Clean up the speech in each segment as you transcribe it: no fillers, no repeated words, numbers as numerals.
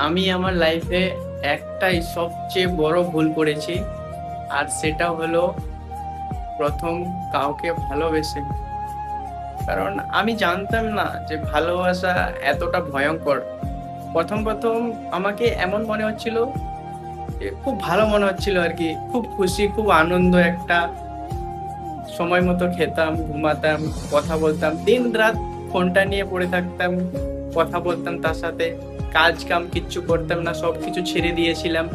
আমি আমার লাইফে একটাই সবচেয়ে বড় ভুল করেছি, আর সেটা হলো প্রথম কাউকে ভালোবেসে। কারণ আমি জানতাম না যে ভালোবাসা এতটা ভয়ঙ্কর। প্রথম প্রথম আমাকে এমন মনে হচ্ছিল যে খুব ভালো মনে হচ্ছিল আর কি, খুব খুশি, খুব আনন্দ একটা। সময় মতো খেতাম, ঘুমাতাম, কথা বলতাম, দিন রাত ফোনটা নিয়ে পড়ে থাকতাম, কথা বলতাম তার সাথে। কাজ কাম কিচ্ছু করতাম না, সব কিছু ছেড়ে দিয়েছিলাম।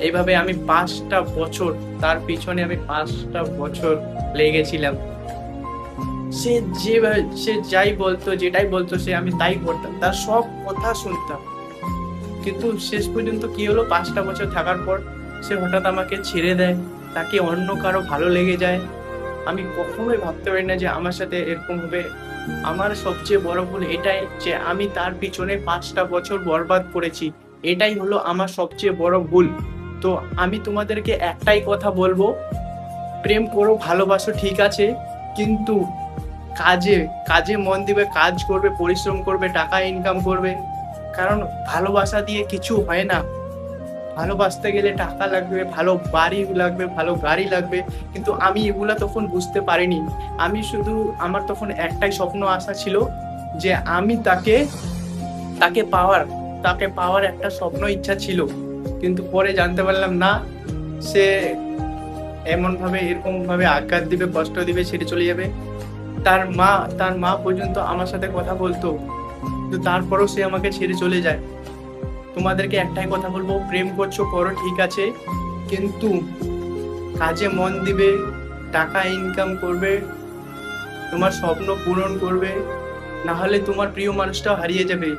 এইভাবে আমি 5টা বছর, তার পিছনে আমি 5টা বছর লেগেছিলাম। সে সে যাই বলতো, যেটাই বলতো, সে আমি তাই করতাম, তার সব কথা শুনতাম। কিন্তু শেষ পর্যন্ত কি হলো, 5টা বছর থাকার পর সে হঠাৎ আমাকে ছেড়ে দেয়, তাকে অন্য কারো ভালো লেগে যায়। আমি কখনোই ভাবতে পারি না যে আমার সাথে এরকম হবে। আমার সবচেয়ে বড় ভুল এটাই যে আমি তার পিছনে 5টা বছর বরবাদ করেছি। এটাই হলো আমার সবচেয়ে বড় ভুল। তো আমি তোমাদেরকে একটাই কথা বলবো, প্রেম করো, ভালোবাসো, ঠিক আছে, কিন্তু কাজে কাজে মন দিবে, কাজ করবে, পরিশ্রম করবে, টাকা ইনকাম করবে। কারণ ভালোবাসা দিয়ে কিছু হয় না। ভালোবাসতে গেলে টাকা লাগবে, ভালো বাড়ি লাগবে, ভালো গাড়ি লাগবে। কিন্তু আমি এগুলা তখন বুঝতে পারিনি। আমি শুধু, আমার তখন একটাই স্বপ্ন আশা ছিল যে আমি তাকে তাকে পাওয়ার তাকে পাওয়ার একটা স্বপ্ন ইচ্ছা ছিল। কিন্তু পরে জানতে পারলাম না, সে এমন ভাবে, এরকম ভাবে আঘাত দিবে, কষ্ট দিবে, ছেড়ে চলে যাবে। তার মা পর্যন্ত আমার সাথে কথা বলতো, কিন্তু তারপরও সে আমাকে ছেড়ে চলে যায়। তোমাদেরকে একটাই কথা বলবো, প্রেম করছো করো, ঠিক আছে, কিন্তু কাজে মন দিবে, টাকা ইনকাম করবে, তোমার স্বপ্ন পূরণ করবে, না হলে তোমার প্রিয় মানুষটাও হারিয়ে যাবে।